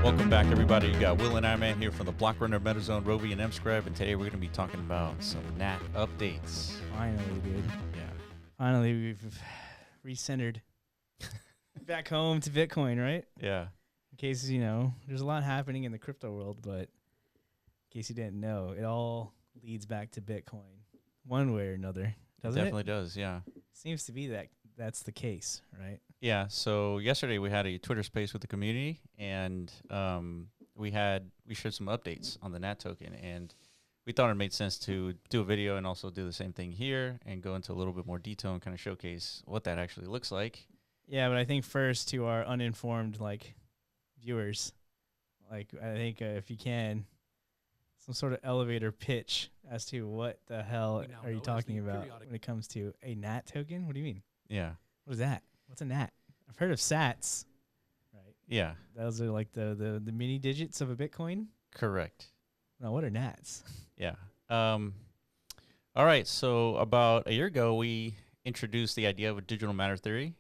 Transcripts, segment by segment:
Welcome back, everybody. You got Will and I-Man here from the Block Runner, MetaZone, Rovi, and MScribe, and today we're going to be talking about some NAT updates. Finally, dude. Yeah. Finally, we've recentered back home to Bitcoin, right? Yeah. In case, there's a lot happening in the crypto world, but in case you didn't know, it all leads back to Bitcoin one way or another. Doesn't it? Definitely does, yeah. Seems to be that's the case, right? Yeah, so yesterday we had a Twitter space with the community, and we shared some updates on the NAT token, and we thought it made sense to do a video and also do the same thing here and go into a little bit more detail and kind of showcase what that actually looks like. Yeah, but I think first to our uninformed viewers, I think if you can, some sort of elevator pitch as to what the hell are you talking about when it comes to a NAT token? What do you mean? Yeah. What is that? What's a NAT? I've heard of sats, right? Yeah. Those are like the mini digits of a Bitcoin. Correct. No, what are NATs? Yeah. All right. So about a year ago, we introduced the idea of a digital matter theory,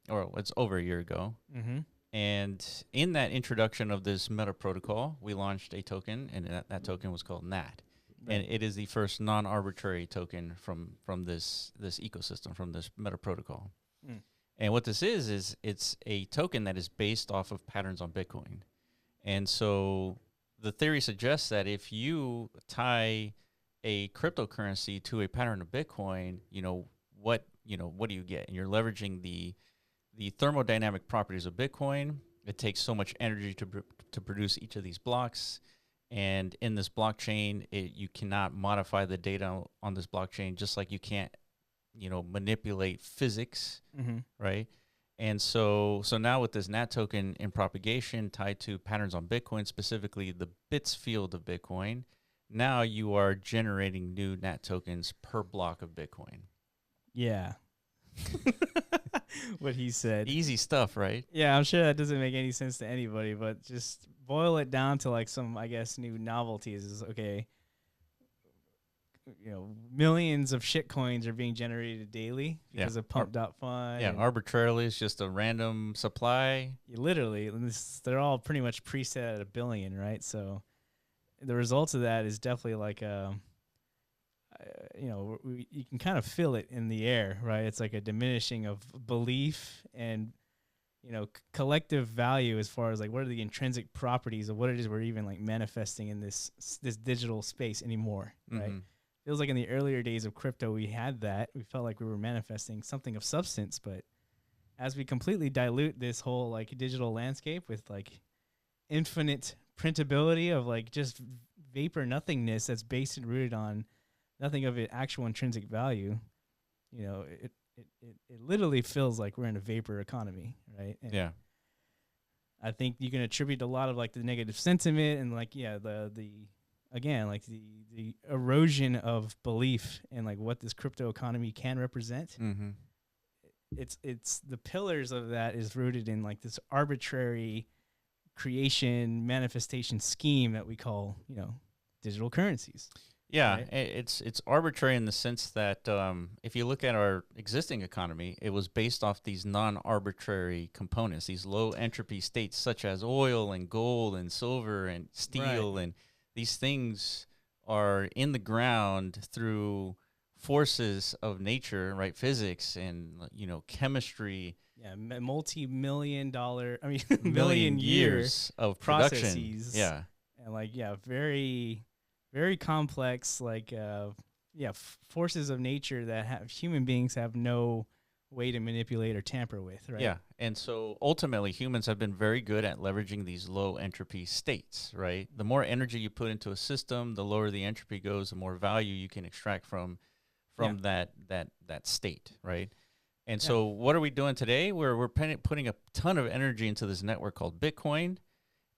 or it's over a year ago. Mm-hmm. And in that introduction of this meta protocol, we launched a token, and that token was called NAT. Right. And it is the first non-arbitrary token from this ecosystem, from this meta protocol. Mm. And what this is it's a token that is based off of patterns on Bitcoin. And so the theory suggests that if you tie a cryptocurrency to a pattern of Bitcoin, what do you get? And you're leveraging the thermodynamic properties of Bitcoin. It takes so much energy to produce each of these blocks. And in this blockchain, you cannot modify the data on this blockchain, just like you can't, manipulate physics, mm-hmm. right? And so now with this NAT token in propagation tied to patterns on Bitcoin, specifically the bits field of Bitcoin, now you are generating new NAT tokens per block of Bitcoin. Yeah. What he said. Easy stuff, right? Yeah, I'm sure that doesn't make any sense to anybody, but just boil it down to some, I guess, new novelties is okay. Millions of shit coins are being generated daily because of pump.fun. Yeah, arbitrarily, it's just a random supply. Literally, they're all pretty much preset at 1 billion, right? So the results of that is definitely you can kind of feel it in the air, right? It's like a diminishing of belief and, collective value as far as what are the intrinsic properties of what it is we're even manifesting in this digital space anymore, right? Mm-hmm. Feels like in the earlier days of crypto, we had that. We felt like we were manifesting something of substance, but as we completely dilute this whole digital landscape with infinite printability of just vapor nothingness that's based and rooted on nothing of it actual intrinsic value, it literally feels like we're in a vapor economy, right? And yeah. I think you can attribute a lot of the negative sentiment and the erosion of belief in what this crypto economy can represent. Mm-hmm. It's the pillars of that is rooted in this arbitrary creation manifestation scheme that we call digital currencies. Yeah, right? It's arbitrary in the sense that if you look at our existing economy, it was based off these non-arbitrary components, these low entropy states such as oil and gold and silver and steel, right. And these things are in the ground through forces of nature, right? Physics and chemistry. Yeah, multi-million dollar, million years of production. Processes. Yeah, and very, very complex, forces of nature that human beings have no way to manipulate or tamper with, right? Yeah, and so ultimately humans have been very good at leveraging these low entropy states, right? The more energy you put into a system, the lower the entropy goes, the more value you can extract from that state, right? And so what are we doing today? We're putting a ton of energy into this network called Bitcoin,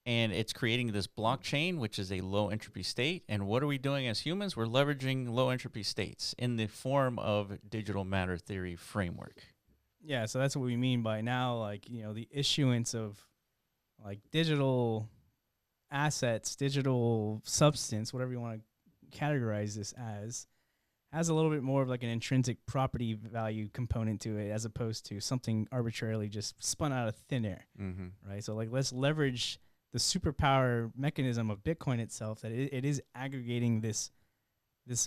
and it's creating this blockchain, which is a low entropy state. And what are we doing as humans? We're leveraging low entropy states in the form of digital matter theory framework. Yeah, so that's what we mean by now, the issuance of digital assets, digital substance, whatever you want to categorize this as, has a little bit more of like an intrinsic property value component to it, as opposed to something arbitrarily just spun out of thin air, right? So like let's leverage the superpower mechanism of Bitcoin itself, that it is aggregating this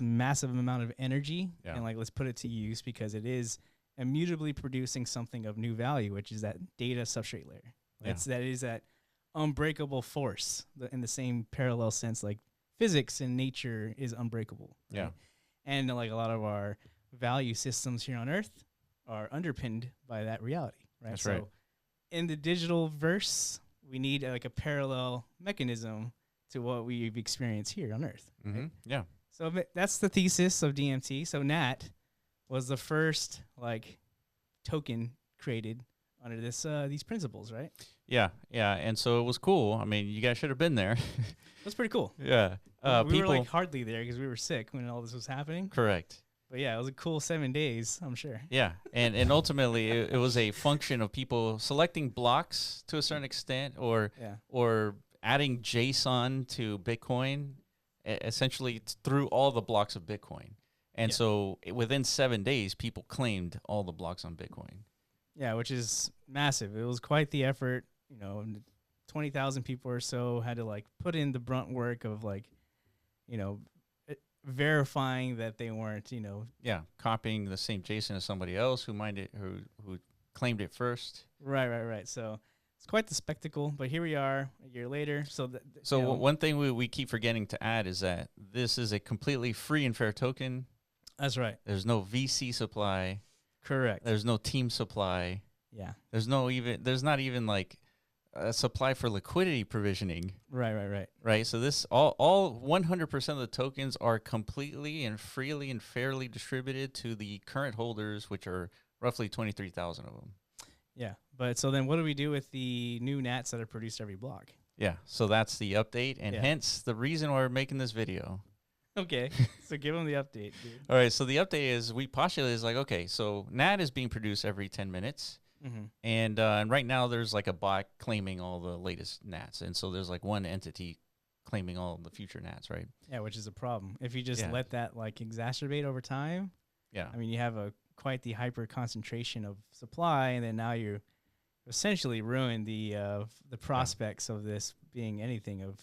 massive amount of energy, and like, let's put it to use, because it is immutably producing something of new value, which is that data substrate layer. That is that unbreakable force, in the same parallel sense, like physics in nature is unbreakable. Right? Yeah. And like a lot of our value systems here on Earth are underpinned by that reality, right? That's so right. In the digital verse, we need like a parallel mechanism to what we've experienced here on Earth. Mm-hmm. Right? Yeah. So that's the thesis of DMT. So NAT was the first like token created under these principles, right? Yeah. Yeah. And so it was cool. I mean, you guys should have been there. That's pretty cool. Yeah. We were like hardly there because we were sick when all this was happening. Correct. But yeah, it was a cool 7 days, I'm sure. Yeah, and ultimately it was a function of people selecting blocks to a certain extent, or adding JSON to Bitcoin, essentially through all the blocks of Bitcoin. And so within 7 days, people claimed all the blocks on Bitcoin. Yeah, which is massive. It was quite the effort. 20,000 people or so had to like put in the brunt work of like, verifying that they weren't, copying the same JSON as somebody else who claimed it first. Right. So it's quite the spectacle. But here we are a year later. So one thing we keep forgetting to add is that this is a completely free and fair token. That's right. There's no VC supply. Correct. There's no team supply. Yeah. There's not even like a supply for liquidity provisioning. Right. So this all 100% of the tokens are completely and freely and fairly distributed to the current holders, which are roughly 23,000 of them. Yeah. But so then what do we do with the new NATs that are produced every block? Yeah. So that's the update, and hence the reason why we're making this video. Okay. So give them the update, dude. All right. So the update is we postulate is like, okay, so NAT is being produced every 10 minutes. Mm-hmm. And right now there's like a bot claiming all the latest NATs. And so there's like one entity claiming all the future NATs, right? Yeah, which is a problem. If you just let that like exacerbate over time, I mean, you have quite the hyper concentration of supply, and then now you essentially ruin the prospects of this being anything of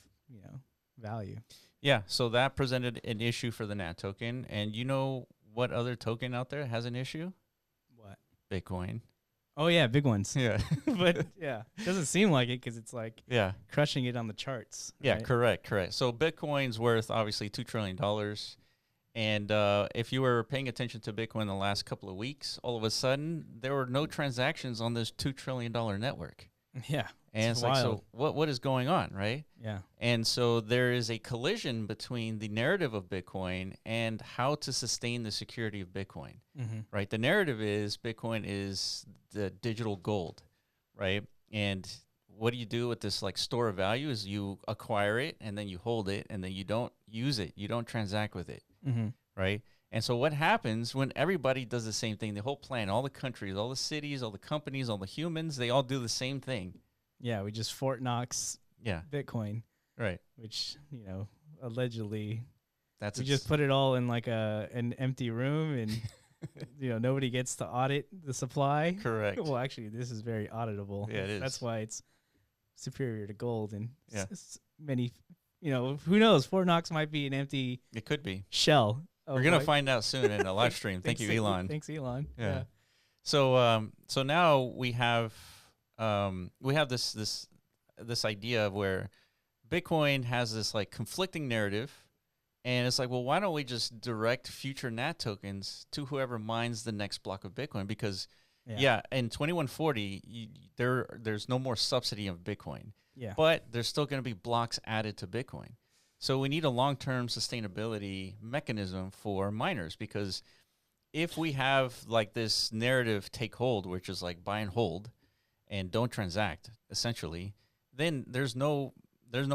value. Yeah. So that presented an issue for the NAT token. And you know what other token out there has an issue? What? Bitcoin. Oh yeah, big ones. Yeah. But it doesn't seem like it because it's like crushing it on the charts. Yeah, right? correct. So Bitcoin's worth obviously $2 trillion. And if you were paying attention to Bitcoin the last couple of weeks, all of a sudden there were no transactions on this $2 trillion network. Yeah. And it's like, so what is going on, right? Yeah. And so there is a collision between the narrative of Bitcoin and how to sustain the security of Bitcoin, right? The narrative is Bitcoin is the digital gold, right? And what do you do with this like store of value is you acquire it and then you hold it and then you don't use it. You don't transact with it, right? And so what happens when everybody does the same thing, the whole planet, all the countries, all the cities, all the companies, all the humans, they all do the same thing. Yeah, we just Fort Knox Bitcoin. Right. Which, allegedly we just put it all in like an empty room and nobody gets to audit the supply. Correct. Well, actually, this is very auditable. Yeah, it is. That's why it's superior to gold and many, who knows? Fort Knox might be an empty It could be. shell. We're going to find out soon in a live stream. Thank you, Elon. Thanks, Elon. Yeah. So now we have this idea of where Bitcoin has this like conflicting narrative, and it's like, well, why don't we just direct future NAT tokens to whoever mines the next block of Bitcoin? Because in 2140, there's no more subsidy of Bitcoin. Yeah. But there's still going to be blocks added to Bitcoin. So we need a long-term sustainability mechanism for miners, because if we have like this narrative take hold, which is like buy and hold and don't transact essentially, then there's no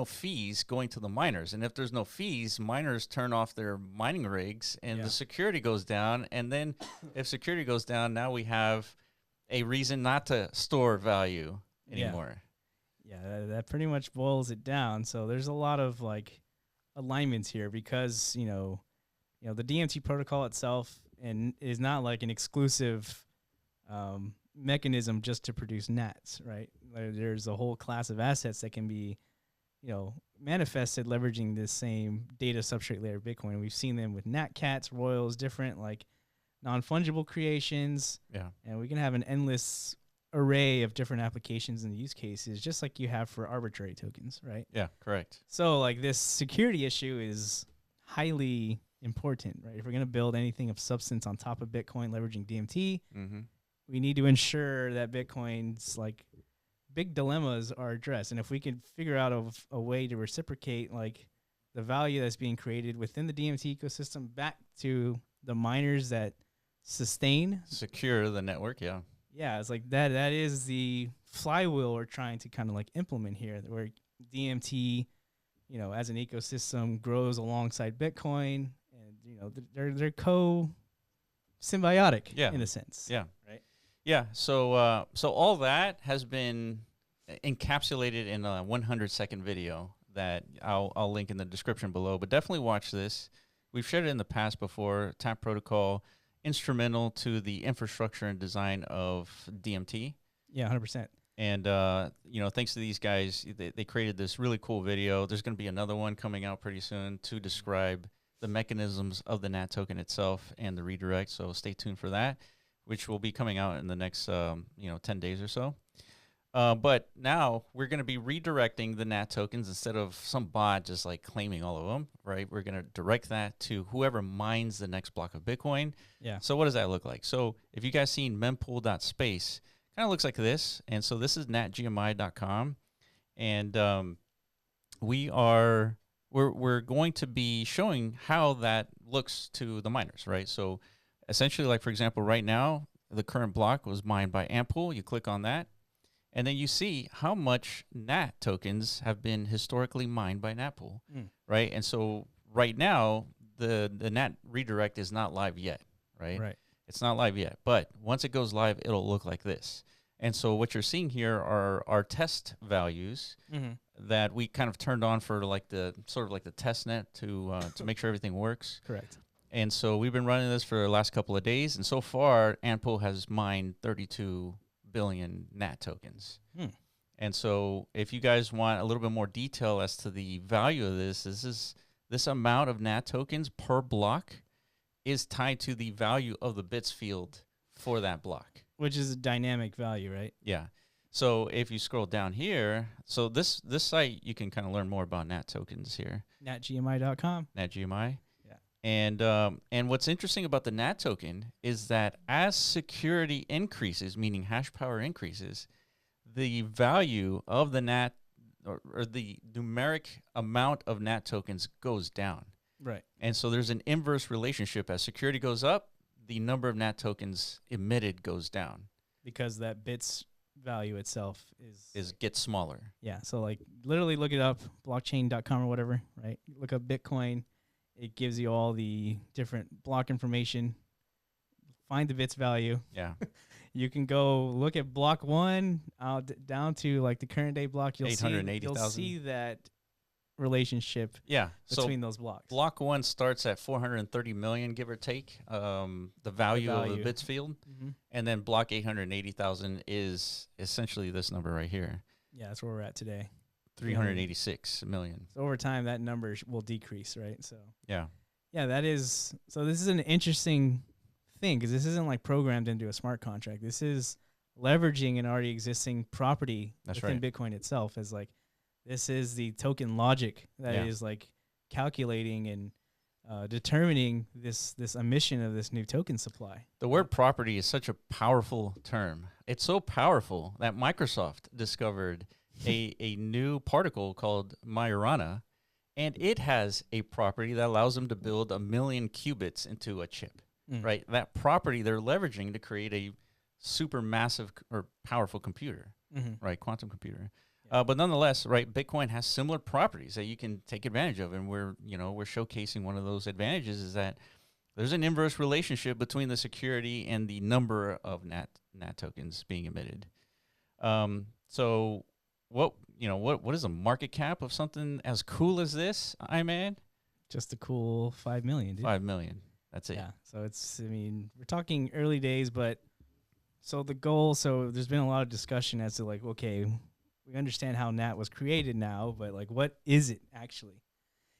fees going to the miners. And if there's no fees, miners turn off their mining rigs and the security goes down. And then if security goes down, now we have a reason not to store value anymore. Yeah, that pretty much boils it down. So there's a lot of like alignments here because, the DMT protocol itself and is not like an exclusive mechanism just to produce NATs, right? There's a whole class of assets that can be manifested leveraging this same data substrate layer of Bitcoin. We've seen them with NAT cats, royals, different like non-fungible creations. Yeah. And we can have an endless array of different applications and use cases, just like you have for arbitrary tokens, right? Yeah, correct. So like this security issue is highly important, right? If we're going to build anything of substance on top of Bitcoin leveraging DMT, we need to ensure that Bitcoin's like big dilemmas are addressed. And if we can figure out a way to reciprocate like the value that's being created within the DMT ecosystem back to the miners that secure the network. Yeah, it's like that is the flywheel we're trying to kind of like implement here, where DMT, as an ecosystem grows alongside Bitcoin, and they're symbiotic in a sense. Yeah. Right. Yeah. So all that has been encapsulated in a 100-second video that I'll link in the description below. But definitely watch this. We've shared it in the past before. TAP protocol, instrumental to the infrastructure and design of DMT. Yeah, 100%. And thanks to these guys, they created this really cool video. There's going to be another one coming out pretty soon to describe the mechanisms of the NAT token itself and the redirect. So stay tuned for that, which will be coming out in the next 10 days or so. But now we're going to be redirecting the NAT tokens instead of some bot just like claiming all of them, right? We're going to direct that to whoever mines the next block of Bitcoin. Yeah. So what does that look like? So if you guys seen mempool.space, kind of looks like this. And so this is natgmi.com. And we're going to be showing how that looks to the miners, right? So essentially, like for example, right now, the current block was mined by Ampool. You click on that. And then you see how much NAT tokens have been historically mined by NatPool, right? And so right now, the NAT redirect is not live yet, right? Right. It's not live yet. But once it goes live, it'll look like this. And so what you're seeing here are our test values that we kind of turned on for like the sort of like the test net to make sure everything works. Correct. And so we've been running this for the last couple of days. And so far, Ampool has mined 32 billion NAT tokens. And so if you guys want a little bit more detail as to the value of this amount of NAT tokens per block is tied to the value of the bits field for that block. Which is a dynamic value, right? Yeah. So if you scroll down here, so this site, you can kind of learn more about NAT tokens here. natgmi.com. natgmi. Yeah. And what's interesting about the NAT token is that as security increases, meaning hash power increases, the value of the NAT or the numeric amount of NAT tokens goes down. Right. And so there's an inverse relationship. As security goes up, the number of NAT tokens emitted goes down. Because that bits value itself gets smaller. Yeah. So like literally look it up, blockchain.com or whatever, right? Look up Bitcoin. It gives you all the different block information. Find the bits value. Yeah. You can go look at block one down to like the current day block. You'll see that relationship between those blocks. Block one starts at 430 million, give or take, the value of the bits field. And then block 880,000 is essentially this number right here. Yeah, that's where we're at today. 386 million. So over time, that number will decrease, right? So yeah, that is. So this is an interesting thing because this isn't like programmed into a smart contract. This is leveraging an already existing property within Bitcoin itself. As like this is the token logic that is like calculating and determining this emission of this new token supply. The word property is such a powerful term. It's so powerful that Microsoft discovered a new particle called Majorana, and it has a property that allows them to build 1 million qubits into a chip, right? That property they're leveraging to create a super massive or powerful computer, right? Quantum computer. But nonetheless, right, Bitcoin has similar properties that you can take advantage of, and we're showcasing one of those advantages is that there's an inverse relationship between the security and the number of NAT tokens being emitted. So what is a market cap of something as cool as this, Iman? Just a cool 5 million, dude. 5 million. That's it. Yeah. So we're talking early days, but so the goal, there's been a lot of discussion as to like, okay, we understand how NAT was created now, but like, what is it actually?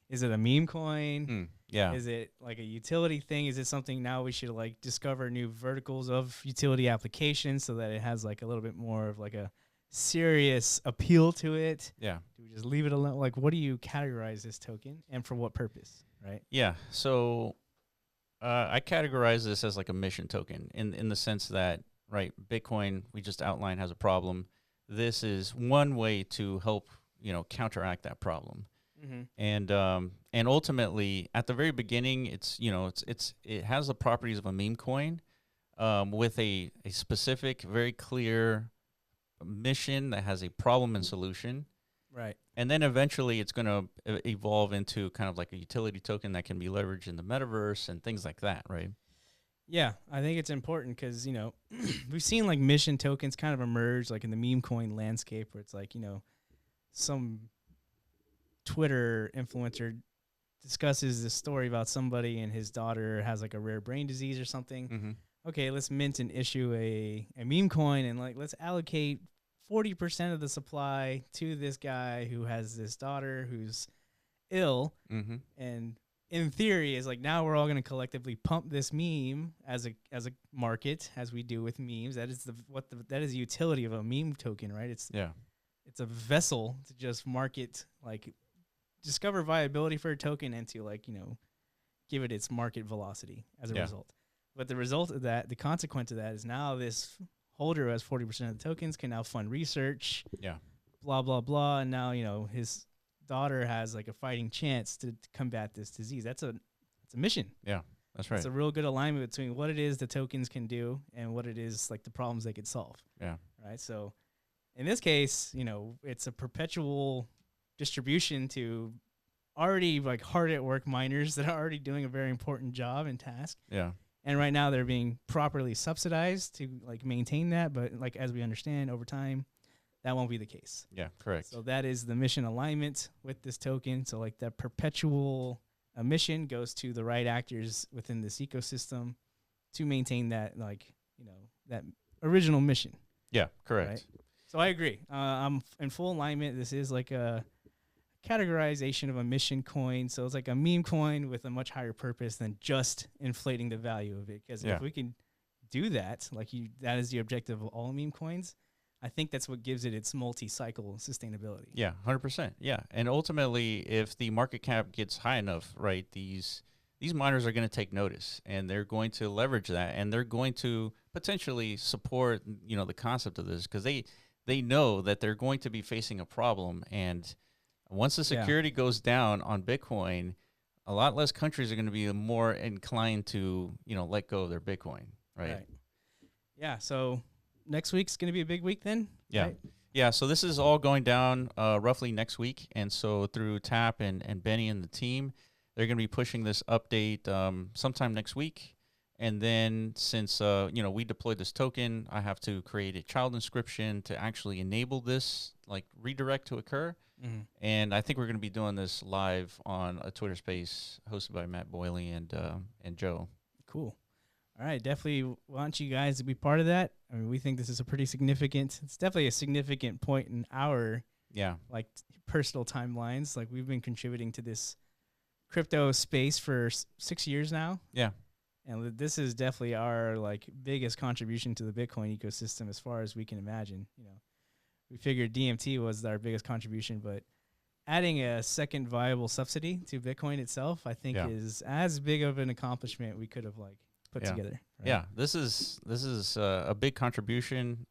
Is it a meme coin? Yeah. Is it like a utility thing? Is it something now we should like discover new verticals of utility applications so that it has like a little bit more of like a serious appeal to it? Yeah. Do we just leave it alone? Like, what do you categorize this token and for what purpose, right? Yeah. So I categorize this as like a mission token in the sense that, right, Bitcoin, we just outlined, has a problem. This is one way to help, counteract that problem. And ultimately, at the very beginning, it has the properties of a meme coin, with a specific, very clear mission that has a problem and solution. Right. And then eventually it's going to evolve into kind of like a utility token that can be leveraged in the metaverse and things like that, right? Yeah, I think it's important because, we've seen like mission tokens kind of emerge like in the meme coin landscape where it's like, some Twitter influencer discusses this story about somebody and his daughter has like a rare brain disease or something. Okay, let's mint and issue a meme coin and like let's allocate 40% of the supply to this guy who has this daughter who's ill. And in theory is like now we're all going to collectively pump this meme as a market, as we do with memes. That is that is the utility of a meme token, right? It's a vessel to just market, like discover viability for a token and to like, give it its market velocity as a result. But the result of that, the consequence of that is now this holder who has 40% of the tokens can now fund research, blah, blah, blah. And now, his daughter has like a fighting chance to combat this disease. It's a mission. Yeah, that's right. It's a real good alignment between what it is the tokens can do and what it is like the problems they could solve. Yeah. Right. So in this case, it's a perpetual distribution to already like hard at work miners that are already doing a very important job and task. Yeah. And right now they're being properly subsidized to like maintain that. But like, as we understand over time, that won't be the case. Yeah, correct. So that is the mission alignment with this token. So like that perpetual mission goes to the right actors within this ecosystem to maintain that, like, that original mission. Yeah, correct. Right? So I agree. I'm in full alignment. This is like a categorization of a mission coin. So it's like a meme coin with a much higher purpose than just inflating the value of it. Because if we can do that, that is the objective of all meme coins. I think that's what gives it its multi-cycle sustainability. Yeah, 100%. Yeah, and ultimately, if the market cap gets high enough, right, these miners are going to take notice, and they're going to leverage that, and they're going to potentially support, the concept of this, because they know that they're going to be facing a problem, and once the security goes down on Bitcoin, a lot less countries are going to be more inclined to, let go of their Bitcoin, right? Yeah, so next week's going to be a big week then? Yeah. Right? Yeah, so this is all going down roughly next week. And so through Tap and Benny and the team, they're going to be pushing this update sometime next week. And then since, we deployed this token, I have to create a child inscription to actually enable this, like, redirect to occur. And I think we're going to be doing this live on a Twitter space hosted by Matt Boyley and Joe. Cool. All right, definitely want you guys to be part of that. I mean, we think this is a pretty significant, it's definitely a significant point in our personal timelines. Like, we've been contributing to this crypto space for 6 years now. Yeah. And this is definitely our like biggest contribution to the Bitcoin ecosystem as far as we can imagine. We figured DMT was our biggest contribution, but adding a second viable subsidy to Bitcoin itself, I think is as big of an accomplishment we could have like put together. Right? Yeah, this is a big contribution.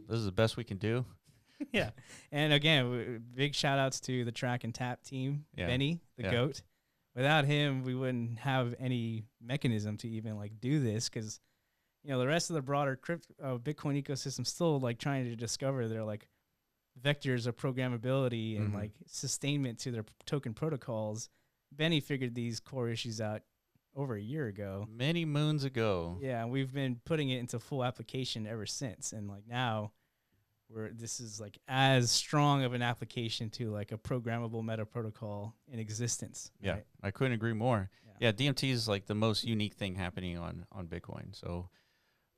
This is the best we can do. Yeah, and again, big shout outs to the Track and Tap team, Benny, the GOAT. Without him, we wouldn't have any mechanism to even like do this because, the rest of the broader Bitcoin ecosystem still like trying to discover their like vectors of programmability and like sustainment to their token protocols. Benny figured these core issues out over a year ago. Many moons ago. Yeah, and we've been putting it into full application ever since. And like now, this is like as strong of an application to like a programmable meta protocol in existence. Yeah, right? I couldn't agree more. Yeah, DMT is like the most unique thing happening on Bitcoin. So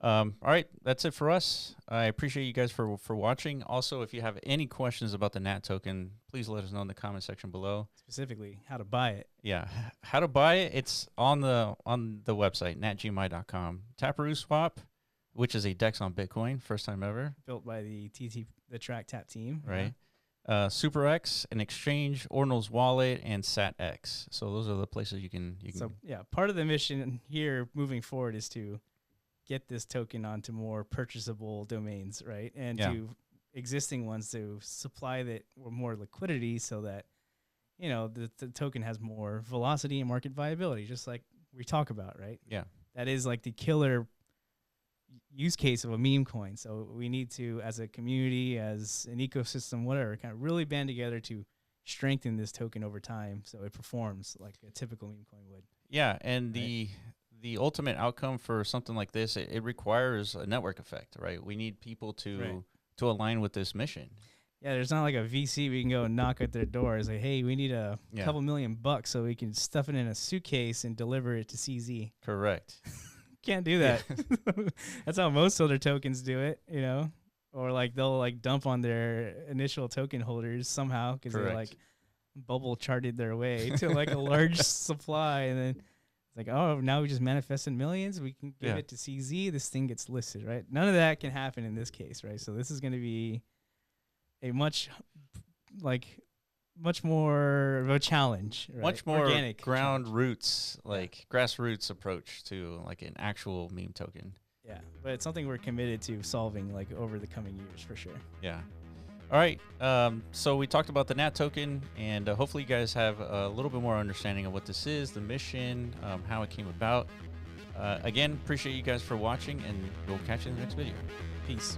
All right, that's it for us. I appreciate you guys for watching. Also, if you have any questions about the NAT token, please let us know in the comment section below. Specifically, how to buy it. Yeah, how to buy it. It's on the website, natgmi.com. Taproot Swap, which is a DEX on Bitcoin, first time ever. Built by the Track Tap team. Right. SuperX, an exchange, Ordinal's wallet, and SatX. So those are the places you can. So yeah, part of the mission here moving forward is to get this token onto more purchasable domains, right? And to existing ones to supply that with more liquidity so that, you know, the token has more velocity and market viability, just like we talk about, right? Yeah. That is like the killer use case of a meme coin. So we need to, as a community, as an ecosystem, whatever, kind of really band together to strengthen this token over time so it performs like a typical meme coin would. Yeah, and the ultimate outcome for something like this, it requires a network effect, right? We need people to align with this mission. Yeah, there's not like a VC we can go and knock at their door and say, hey, we need a couple $1,000,000 so we can stuff it in a suitcase and deliver it to CZ. Correct. Can't do that. Yeah. That's how most other tokens do it, you know? Or like they'll like dump on their initial token holders somehow because they like bubble charted their way to like a large supply, and then it's like, oh, now we just manifested millions. We can give it to CZ. This thing gets listed, right? None of that can happen in this case, right? So this is going to be a much more of a challenge, right? Much more organic ground roots, like grassroots approach to like an actual meme token. Yeah, but it's something we're committed to solving like over the coming years for sure. Yeah. All right. So we talked about the NAT token, and hopefully you guys have a little bit more understanding of what this is, the mission, how it came about. Again, appreciate you guys for watching, and we'll catch you in the next video. Peace.